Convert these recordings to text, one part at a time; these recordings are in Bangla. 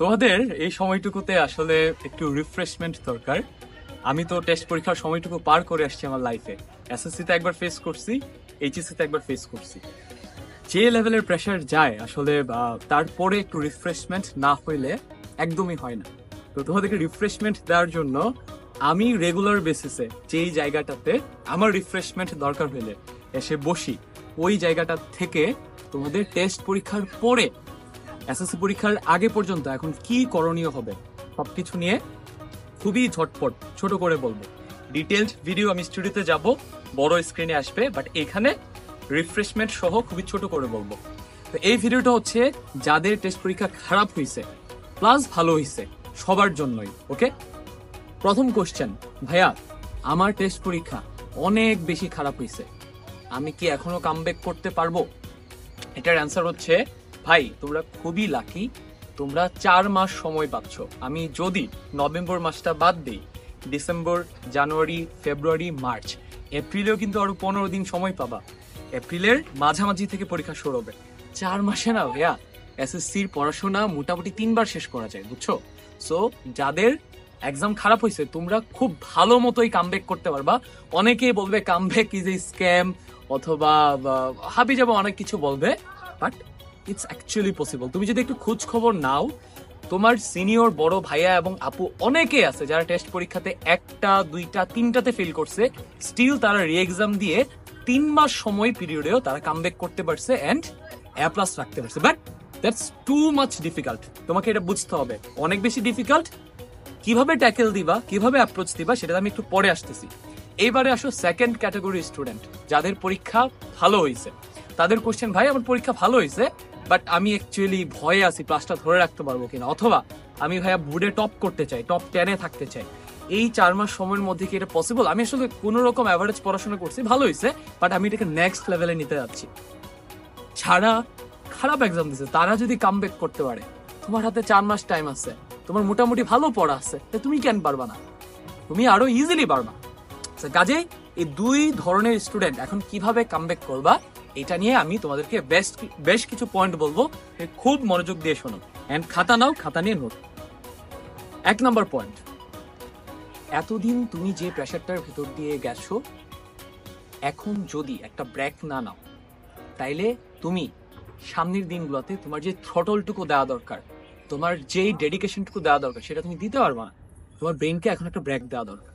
তোমাদের এই সময়টুকুতে আসলে একটু রিফ্রেশমেন্ট দরকার। আমি তো টেস্ট পরীক্ষার সময়টুকু পার করে আসছি আমার লাইফে। এসএসসি তে একবার ফেস করছি, এইচএসসি তে একবার ফেস করছি। যে লেভেলের প্রেশার যায় আসলে তারপরে একটু রিফ্রেশমেন্ট না হইলে একদমই হয় না। তো তোমাদেরকে রিফ্রেশমেন্ট দেওয়ার জন্য আমি রেগুলার বেসিসে যেই জায়গাটাতে আমার রিফ্রেশমেন্ট দরকার হইলে এসে বসি, ওই জায়গাটা থেকে তোমাদের টেস্ট পরীক্ষার পরে এসএসসি পরীক্ষার আগে পর্যন্ত এখন কি করণীয় হবে সবকিছু নিয়ে খুবই ঝটপট ছোট করে বলবো। ডিটেলড ভিডিও আমি স্টুডিওতে যাব, বড় স্ক্রিনে আসবে, বাট এখানে রিফ্রেশমেন্ট সহ খুবই ছোট করে বলবো। তো এই ভিডিওটা হচ্ছে যাদের টেস্ট পরীক্ষা খারাপ হয়েছে প্লাস ভালো হয়েছে সবার জন্যই। ওকে, প্রথম কোশ্চেন, ভাইয়া আমার টেস্ট পরীক্ষা অনেক বেশি খারাপ হয়েছে, আমি কি এখনো কামব্যাক করতে পারবো? এটার অ্যান্সার হচ্ছে, ভাই তোমরা খুবই লাকি, তোমরা 4 মাস সময় পাচ্ছ। আমি যদি নভেম্বর মাসটা বাদ দিই, ডিসেম্বর, জানুয়ারি, ফেব্রুয়ারি, মার্চ, এপ্রিলেও কিন্তু আরো 15 দিন সময় পাবা। এপ্রিলের মাঝামাঝি থেকে পরীক্ষা শুরু হবে। 4 মাসে না ভাইয়া এসএসসির পড়াশোনা মোটামুটি 3 বার শেষ করা যায়, বুঝছো? সো যাদের এক্সাম খারাপ হয়েছে তোমরা খুব ভালো মতোই কামব্যাক করতে পারবা। অনেকেই বলবে কামব্যাক ইজ এ স্ক্যাম, অথবা হাবি যাবে অনেক কিছু বলবে, বাট ইটস অ্যাকচুয়ালি পসিবল। তুমি যদি একটু খোঁজ খবর নাও, তোমার সিনিয়র বড় ভাইয়া এবং আপু অনেকে আছে যারা টেস্ট পরীক্ষাতে 1টা 2টা 3টাতে ফেল করছে, স্টিল তারা রি এক্সাম দিয়ে 3 মাস সময় পিরিয়ডেও তারা কামব্যাক করতে পারছে এন্ড এ প্লাস রাখতে পারছে। But that's too much difficult, তোমাকে এটা বুঝতে হবে, অনেক বেশি ডিফিকাল্ট। কিভাবে ট্যাকেল দিবা, কিভাবে অ্যাপ্রোচ দিবা, সেটা আমি একটু পরে আসতেছি। এইবারে আসো সেকেন্ড ক্যাটাগরি স্টুডেন্ট, যাদের পরীক্ষা ভালো হয়েছে। তাদের কোশ্চেন, ভাই আমার পরীক্ষা ভালো হয়েছে, বাট আমি অ্যাকচুয়ালি ভয়ে আছি ক্লাসটা ধরে রাখতে পারবো কিনা, অথবা আমি ভাইয়া বোর্ডে টপ করতে চাই, টপ 10-এ থাকতে চাই। এই 4 মাস সময়ের মধ্যে কি এটা পসিবল? আমি আসলে কোন রকম অ্যাভারেজ পড়াশোনা করছি, ভালো হয়েছে, বাট আমি এটাকে নেক্সট লেভেলে নিতে যাচ্ছি। ছাড়া খারাপ এক্সাম দিছে তারা যদি কামব্যাক করতে পারে, তোমার হাতে 4 মাস টাইম আছে, তোমার মোটামুটি ভালো পড়া আছে, তুমি কেন পারবা না? তুমি আরো ইজিলি পারবা। কাজে এই দুই ধরনের স্টুডেন্ট এখন কিভাবে কামব্যাক করবা, এটা নিয়ে আমি তোমাদেরকে বেশ কিছু পয়েন্ট বলবো, খুব মনোযোগ দিয়ে শোনো এন্ড খাতা নাও, খাতা নিয়ে নোট। 1 নম্বর পয়েন্ট, এতদিন তুমি যে প্রেশারটার ভেতর দিয়ে গেছো, এখন যদি একটা ব্রেক না নাও, তাইলে তুমি সামনের দিনগুলোতে তোমার যে থ্রটলটুকু দেওয়া দরকার, তোমার যেই ডেডিকেশনটুকু দেওয়া দরকার, সেটা তুমি দিতে পারবা না। তোমার ব্রেনকে এখন একটা ব্রেক দেওয়া দরকার।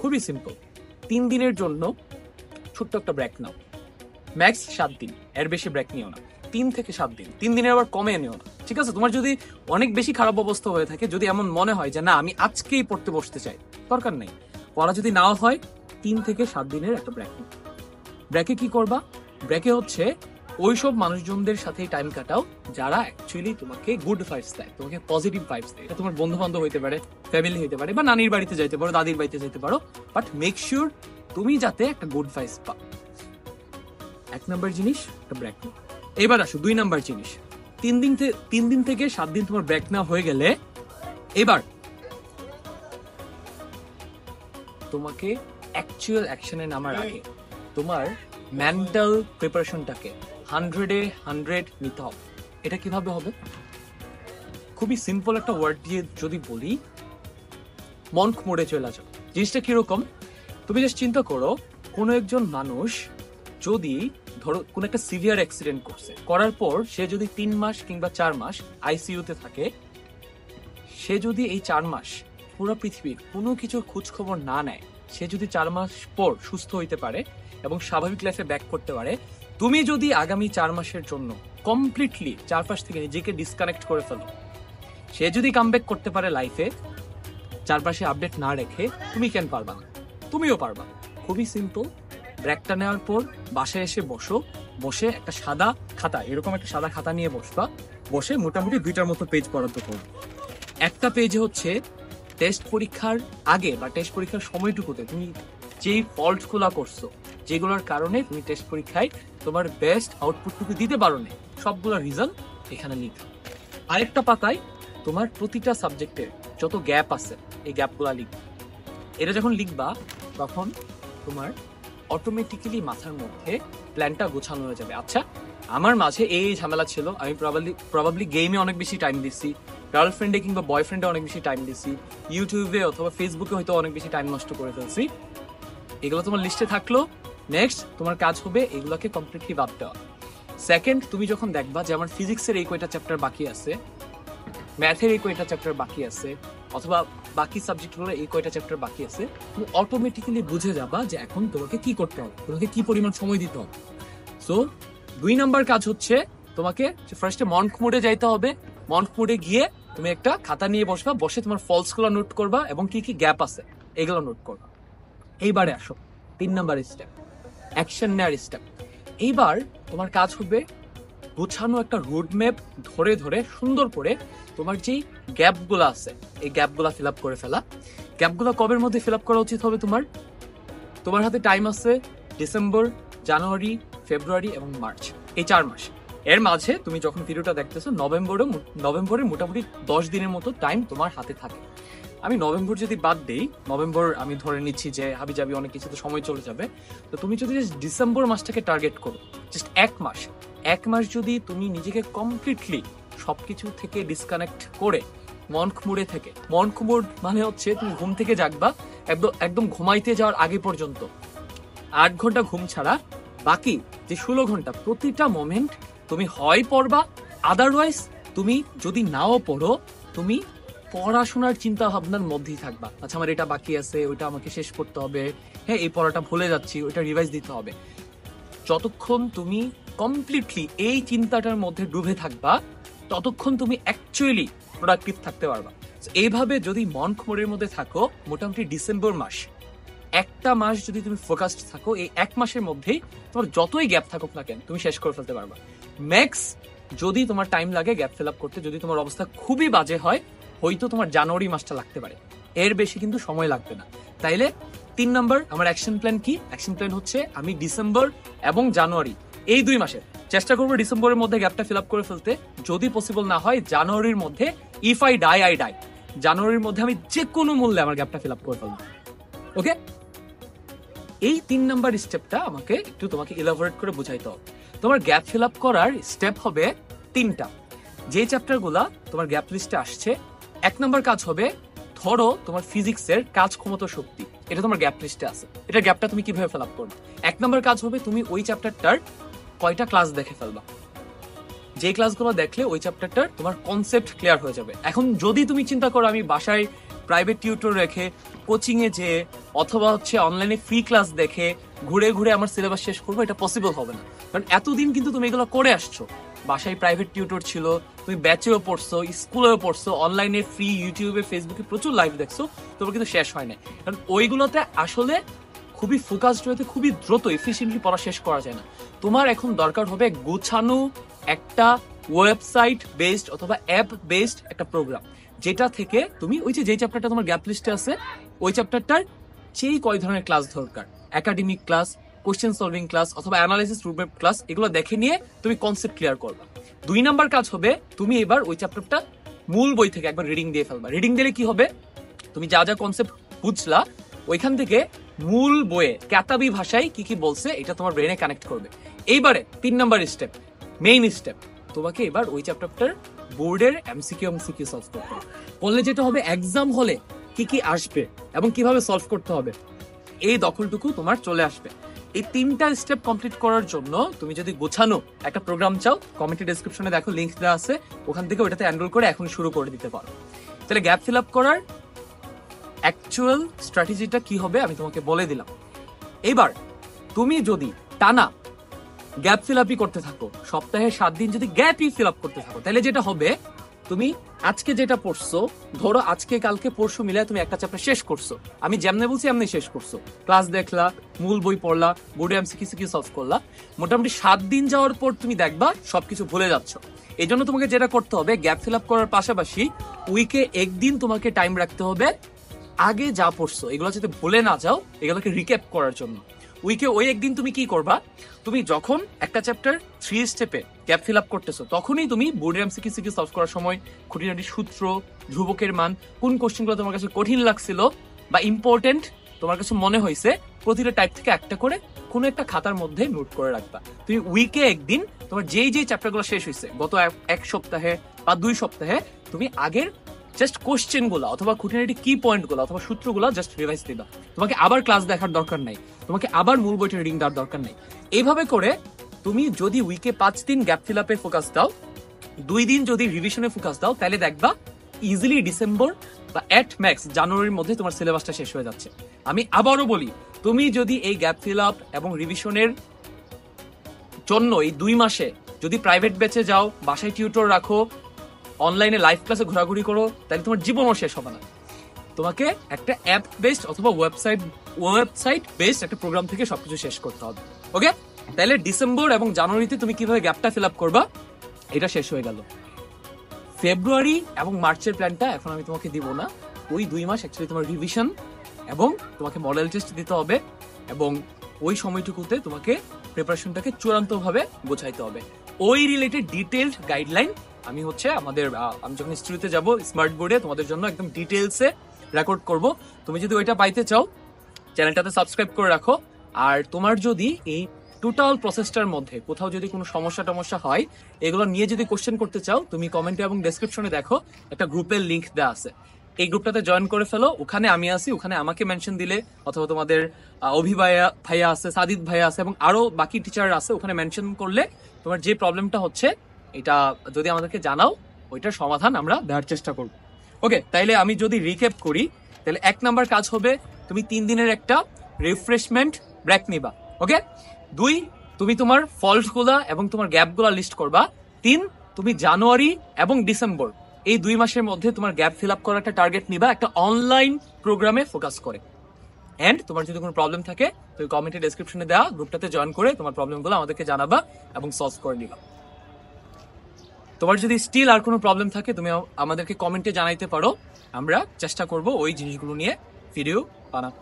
খুবই সিম্পল, 3 দিনের জন্য ছোট্ট একটা ব্রেক নাও, ম্যাক্স 7 দিন, এর বেশি ব্রেক নিও না। 3 থেকে 7 দিন, 3 দিনের আবার কমে নিও না, ঠিক আছে? তোমার যদি অনেক বেশি খারাপ অবস্থা হয়ে থাকে, যদি এমন মনে হয় যে না আমি আজকেই পড়তে বসতে চাই, দরকার নেই, পড়া যদি নাও হয়, 3 থেকে 7 দিনের একটা ব্রেক নিও। ব্রেকে কি করবা? ব্রেকে হচ্ছে ওইসব মানুষজনদের সাথে টাইম কাটাও যারা অ্যাকচুয়ালি তোমাকে গুড ভাইবস দেয়, তোমাকে পজিটিভ ভাইবস দেয়। এটা তোমার বন্ধু বান্ধব হইতে পারে, ফ্যামিলি হইতে পারে, বা নানির বাড়িতে যাইতে পারো, দাদির বাড়িতে যাইতে পারো, বাট মেক শিওর তুমি যাতে একটা গুড ভাইবস পাও। 1 নাম্বার জিনিস, একটা ব্রেক নাও। এবার আসো 2 নাম্বার জিনিস, 3 দিন থেকে 7 দিন তোমার ব্রেক না হয়ে গেলে, এবার তোমাকে অ্যাকচুয়াল অ্যাকশনে নামার আগে তোমার মেন্টাল প্রিপারেশনটাকে 100-এ 100 নিতে হবে। এটা কিভাবে হবে? খুবই সিম্পল একটা ওয়ার্ড দিয়ে যদি বলি, মনক মোড়ে চলে যাও। জিনিসটা কিরকম? তুমি জাস্ট চিন্তা করো, কোনো একজন মানুষ যদি ধরো কোন একটা সিভিয়ার অ্যাক্সিডেন্ট করছে, করার পর সে যদি 3 মাস কিংবা 4 মাস আইসিইউতে থাকে, সে যদি এই 4 মাস পুরো পৃথিবীর কোনো কিছুর খোঁজ খবর না নেয়, সে যদি 4 মাস পর সুস্থ হইতে পারে এবং স্বাভাবিক লাইফে ব্যাক করতে পারে, তুমি যদি আগামী 4 মাসের জন্য কমপ্লিটলি চারপাশ থেকে নিজেকে ডিসকানেক্ট করে ফেলো, সে যদি কামব্যাক করতে পারে লাইফে চারপাশে আপডেট না রেখে, তুমি কেন পারবা না? তুমিও পারবা। খুবই সিম্পল, ব্রেকটা নেওয়ার পর বাসায় এসে বসো, বসে একটা সাদা খাতা, এরকম একটা সাদা খাতা নিয়ে বসবা, বসে মোটামুটি 2টার মতো পেজ বরাদ্দ করবে। একটা পেজে হচ্ছে টেস্ট পরীক্ষার আগে বা টেস্ট পরীক্ষার সময়টুকুতে তুমি যেই ফল্টগুলো করছো, যেগুলোর কারণে তুমি টেস্ট পরীক্ষায় তোমার বেস্ট আউটপুটটুকু দিতে পারো না, সবগুলো রিজন এখানে লিখো। আরেকটা পাতায় তোমার প্রতিটা সাবজেক্টের যত গ্যাপ আছে, এই গ্যাপগুলো লিখবে। এটা যখন লিখবা, তখন তোমার অটোমেটিক্যালি মাথার মধ্যে প্ল্যানটা গোছানো হয়ে যাবে। আচ্ছা, আমার মাঝে এই ঝামেলা ছিল, আমি প্রবাবলি গেমে অনেক বেশি টাইম দিচ্ছি, গার্লফ্রেন্ডে কিংবা বয়ফ্রেন্ডে অনেক বেশি টাইম দিছি, ইউটিউবে অথবা ফেসবুকে হয়তো অনেক বেশি টাইম নষ্ট করে ফেলছি। এগুলো তোমার লিস্টে থাকলো। নেক্সট তোমার কাজ হবে এগুলোকে কমপ্লিটলি বাদ দেওয়া। সেকেন্ড, তুমি যখন দেখবা যে আমার ফিজিক্সের এই কয়টা চ্যাপ্টার বাকি আছে, ম্যাথের এই কয়টা চ্যাপ্টার বাকি আছে, অথবা বাকি সাবজেক্টগুলোর এই কয়টা চ্যাপ্টার বাকি আছে, তুমি অটোমেটিক্যালি বুঝে যাবা যে এখন তোমাকে কি করতে হবে, তোমাকে কি পরিমাণ সময় দিতে হবে। সো 2 নাম্বার কাজ হচ্ছে তোমাকে ফার্স্টে মন্ক মোডে যাইতে হবে। মন্ক মোডে গিয়ে তুমি একটা খাতা নিয়ে বসবা, বসে তোমার ফলস গুলো নোট করবা এবং কি কি গ্যাপ আছে এগুলো নোট করবা। এইবারে আসো 3 নাম্বার স্টেপ, অ্যাকশন নেওয়ার স্টেপ। এইবার তোমার কাজ হবে গোছানো একটা রোড ম্যাপ ধরে ধরে সুন্দর করে তোমার যেই গ্যাপগুলো আছে এই গ্যাপগুলো ফিল আপ করে ফেলা। গ্যাপগুলো কবের মধ্যে ফিল আপ করা উচিত হবে? তোমার হাতে টাইম আছে ডিসেম্বর, জানুয়ারি, ফেব্রুয়ারি এবং মার্চ, এই 4 মাস। এর মাঝে তুমি যখন ভিডিওটা দেখতেছো নভেম্বরে মোটামুটি 10 দিনের মতো টাইম তোমার হাতে থাকে। আমি নভেম্বর যদি বাদ দিই, নভেম্বর আমি ধরে নিচ্ছি যে হাবি যাবি অনেক কিছু তো সময় চলে যাবে, তো তুমি যদি ডিসেম্বর মাসটাকে টার্গেট করো, জাস্ট 1 মাস যদি তুমি নিজেকে কমপ্লিটলি সবকিছু থেকে ডিসকানেক্ট করে মন্ক মোডে থেকে, মন্ক মোড মানে হচ্ছে তুমি ঘুম থেকে জাগবা একদম ঘুমাইতে যাওয়ার আগে পর্যন্ত 8 ঘন্টা ঘুম ছাড়া বাকি যে 16 ঘন্টা প্রতিটা মোমেন্ট তুমি হয় পড়বা, আদারওয়াইজ তুমি যদি নাও পড়ো তুমি পড়াশোনার চিন্তা ভাবনার মধ্যেই থাকবা। আচ্ছা আমার এটা বাকি আছে, ওইটা আমাকে শেষ করতে হবে, হ্যাঁ এই পড়াটা ভুলে যাচ্ছি, ওইটা রিভাইজ দিতে হবে। যতক্ষণ তুমি কমপ্লিটলি এই চিন্তাটার মধ্যে ডুবে থাকবা ততক্ষণ তুমি অ্যাকচুয়ালি প্রোডাক্টিভ থাকতে পারবা। এইভাবে যদি মন্ক মোডের মধ্যে থাকো মোটামুটি ডিসেম্বর মাস, একটা মাস যদি তুমি ফোকাসড থাকো, এই 1 মাসের মধ্যেই তোমার যতই গ্যাপ থাকুক না কেন তুমি শেষ করে ফেলতে পারবা। ম্যাক্স যদি তোমার টাইম লাগে গ্যাপ ফিল আপ করতে, যদি তোমার অবস্থা খুবই বাজে হয়, হয়তো তোমার জানুয়ারি মাসটা লাগতে পারে, এর বেশি কিন্তু সময় লাগবে না। তাইলে 3 নাম্বার আমার অ্যাকশন প্ল্যান কি? অ্যাকশন প্ল্যান হচ্ছে আমি ডিসেম্বর এবং জানুয়ারি এই 2 মাসে চেষ্টা করবো ডিসেম্বরের মধ্যে গ্যাপটা ফিল আপ করে ফেলতে। যদি পসিবল না হয় জানুয়ারির মধ্যে, if I die I die, জানুয়ারির মধ্যে আমি যে কোনো মূল্যে আমার গ্যাপটা ফিল আপ করে ফেলবো। ওকে, এই 3 নাম্বার স্টেপটা আমাকে একটু তোমাকে ইলাবোরেট করে বুঝাইতে হবে। তোমার গ্যাপ ফিল আপ করার স্টেপ হবে 3টা। যে চ্যাপ্টারগুলা তোমার গ্যাপ লিস্টে আসছে, 1 নাম্বার কাজ হবে ধরো তোমার ফিজিক্সের কাজ ক্ষমতা শক্তি, এটা তোমার গ্যাপ লিস্টে আছে, এটা গ্যাপটা তুমি কিভাবে ফিল আপ করবে? 1 নাম্বার কাজ হবে তুমি ওই চ্যাপ্টারটার কয়টা ক্লাস দেখে ফেলবা, যে ক্লাসগুলো দেখলে ওই চ্যাপ্টারটার তোমার কনসেপ্ট ক্লিয়ার হয়ে যাবে। এখন যদি তুমি চিন্তা করো আমি বাসায় প্রাইভেট টিউটর রেখে, কোচিং এ যেয়ে অথবা হচ্ছে অনলাইনে ফ্রি ক্লাস দেখে ঘুরে ঘুরে আমার সিলেবাস শেষ করবো, এটা পসিবল হবে না। কারণ এতদিন কিন্তু তুমি এগুলো করে আসছো, বাসায় প্রাইভেট টিউটর ছিল, তুমি ব্যাচেও পড়ছো, স্কুলেও পড়ছো, অনলাইনে ফ্রি ইউটিউবে ফেসবুকে প্রচুর লাইভ দেখছো, তোমার কিন্তু শেষ হয় না। কারণ ওইগুলোতে আসলে খুবই ফোকাসড হতে খুবই দ্রুত এফিসিয়েন্টলি পড়া শেষ করা যায় না। তোমার এখন দরকার হবে গোছানো একটা ওয়েবসাইট বেসড অথবা অ্যাপ বেসড একটা প্রোগ্রাম, যেটা থেকে তুমি ওই যে চ্যাপ্টারটা তোমার গ্যাপ লিস্টে আছে ওই চ্যাপ্টারটার যেই কয় ধরনের ক্লাস দরকার, academic class, question solving class অথবা অ্যানালাইসিস রুটম্যাপ ক্লাস, এগুলো দেখে নিয়ে তুমি কনসেপ্ট ক্লিয়ার করবা। 2 নাম্বার কাজ হবে তুমি এবার ওই চ্যাপ্টারটা মূল বই থেকে একবার রিডিং দিয়ে ফেলবা। রিডিং দিলে কি হবে, তুমি যা যা কনসেপ্ট বুঝলা ওইখান থেকে মূল বইয়ে কাতাবি ভাষায় কি কি বলছে এটা তোমার ব্রেনে কানেক্ট করবে। এইবারে 3 নাম্বার স্টেপ, মেইন স্টেপ, তোমাকে এবার ওই চ্যাপ্টারটার বোর্ডের এমসিকিউ সলভ করতে হবে। বললে যেটা হবে এক্সাম হলে কি কি আসবে এবং কিভাবে সলভ করতে হবে এই দখলটুকু তোমার চলে আসবে। এই 3টা স্টেপ কমপ্লিট করার জন্য তুমি যদি গোছানো একটা প্রোগ্রাম চাও, কমেন্ট ডেসক্রিপশনে দেখো লিংক দেওয়া আছে, ওখান থেকে ওটাতে এনরোল করে এখন শুরু করে দিতে পারো। তাহলে গ্যাপ ফিল আপ করার অ্যাকচুয়াল স্ট্র্যাটেজিটা কি হবে আমি তোমাকে বলে দিলাম। এবার তুমি যদি টানা গ্যাপ ফিল আপই করতে থাকো, সপ্তাহে 7 দিন যদি গ্যাপই ফিল আপ করতে থাকো, তাহলে যেটা হবে তুমি আজকে যেটা পড়ছো, ধরো আজকে কালকে পরশু মিলে তুমি একটা চ্যাপ্টার শেষ করছো, আমি যেমনে বলছি এমনি শেষ করছো, ক্লাস দেখলা, মূল বই পড়লা, বোর্ডে এমসিকিউ সলভ করলা, মোটামুটি 7 দিন যাওয়ার পর তুমি দেখবা সবকিছু ভুলে যাচ্ছ। এই জন্য তোমাকে যেটা করতে হবে গ্যাপ ফিল আপ করার পাশাপাশি উইকে 1 দিন তোমাকে টাইম রাখতে হবে আগে যা পড়ছো এগুলো যাতে ভুলে না যাও, এগুলোকে রিক্যাপ করার জন্য। উইকে ওই 1 দিন তুমি কি করবা, তুমি যখন একটা চ্যাপ্টার 3 স্টেপে গ্যাপ ফিল আপ করতেছো তখনই তুমি বোর্ডের এমসিকিউ সলভ করার সময় খুঁটিনাটি সূত্র, ধ্রুবকের মান, কোন কোশ্চেনগুলো তোমার কাছে কঠিন লাগছিল বা ইম্পর্টেন্ট তোমার কাছে মনে হয়েছে, প্রতিটা টাইপ থেকে একটা করে কোনো একটা খাতার মধ্যে নোট করে রাখবা। তুমি উইকে 1 দিন তোমার যেই চ্যাপ্টারগুলো শেষ হয়েছে গত 1 সপ্তাহে বা 2 সপ্তাহে, তুমি আগের জাস্ট কোশ্চেন গুলো অথবা খুঁটিনাটি কি পয়েন্ট গুলো অথবা সূত্রগুলো জাস্ট রিভাইজ দিবা। তোমাকে আবার ক্লাস দেখার দরকার নাই, তোমাকে আবার মূল বইটা রিডিং দেওয়ার দরকার নাই। এইভাবে করে তুমি যদি উইকে 5 দিন গ্যাপ ফিল আপে ফোকাস দাও, 2 দিন যদি রিভিশনে ফোকাস দাও, তাহলে দেখবা ইজিলি ডিসেম্বর বা এট ম্যাক্স জানুয়ারির মধ্যে তোমার সিলেবাসটা শেষ হয়ে যাচ্ছে। আমি আবারও বলি, তুমি যদি এই গ্যাপ ফিল আপ এবং রিভিশনের জন্য এই 2 মাসে যদি প্রাইভেট ব্যাচে যাও, বাসায় টিউটর রাখো, অনলাইনে লাইভ ক্লাসে ঘোরাঘুরি করো, তাহলে তোমার জীবনও শেষ হবে না। তোমাকে একটা অ্যাপ বেসড অথবা ওয়েবসাইট বেসড একটা প্রোগ্রাম থেকে সবকিছু শেষ করতে হবে। ওকে, তাহলে ডিসেম্বর এবং জানুয়ারিতে তুমি কিভাবে গ্যাপটা ফিল আপ করবা এটা শেষ হয়ে গেল। ফেব্রুয়ারি এবং মার্চের প্ল্যানটা এখন আমি তোমাকে দিব না। ওই 2 মাস অ্যাকচুয়ালি তোমার রিভিশন এবং তোমাকে মডেল টেস্ট দিতে হবে এবং ওই সময়টুকুতে তোমাকে প্রিপারেশনটাকে চূড়ান্তভাবে গোছাইতে হবে। ওই রিলেটেড ডিটেইলড গাইডলাইন আমি আমি যখন স্টুডিওতে যাব স্মার্ট বোর্ডে তোমাদের জন্য একদম ডিটেইলসে রেকর্ড করব। তুমি যদি ওইটা পাইতে চাও চ্যানেলটাতে সাবস্ক্রাইব করে রাখো। আর তোমার যদি এই টোটাল প্রসেসটার মধ্যে কোথাও যদি কোনো সমস্যা হয়, এগুলো নিয়ে যদি কোশ্চেন করতে চাও, তুমি কমেন্টে এবং ডেসক্রিপশনে দেখো একটা গ্রুপের লিংক দেওয়া আছে। এই গ্রুপটাতে জয়েন করে ফেলো, ওখানে আমি আছি, ওখানে আমাকে মেনশন দিলে অথবা তোমাদের ভাইয়া আছে, সাদিদ ভাইয়া আছে এবং আরো বাকি টিচার আছে, ওখানে মেনশন করলে তোমার যে প্রবলেমটা হচ্ছে এটা যদি আমাদেরকে জানাও, ওইটার সমাধান আমরা দেওয়ার চেষ্টা করব। ওকে, তাইলে আমি যদি রিক্যাপ করি, তাহলে 1 নাম্বার কাজ হবে তুমি 3 দিনের একটা রিফ্রেশমেন্ট ব্রেক নিবা। ওকে, 2 তুমি তোমার ফল্টগুলা এবং তোমার গ্যাপগুলা লিস্ট করবা। 3 তুমি জানুয়ারি এবং ডিসেম্বর এই 2 মাসের মধ্যে তোমার গ্যাপ ফিল আপ করার একটা টার্গেট নিবা, একটা অনলাইন প্রোগ্রামে ফোকাস করে। এন্ড তোমার যদি কোনো প্রবলেম থাকে তুমি কমেন্টে ডেসক্রিপশনে দেওয়া গ্রুপটাতে জয়েন করে তোমার প্রবলেমগুলো আমাদেরকে জানাবা এবং সলভ করে নিবা। তোমার যদি স্টিল আর কোনো প্রবলেম থাকে তুমি আমাদেরকে কমেন্টে জানাইতে পারো, আমরা চেষ্টা করব ওই জিনিসগুলো নিয়ে ভিডিও বানাতে।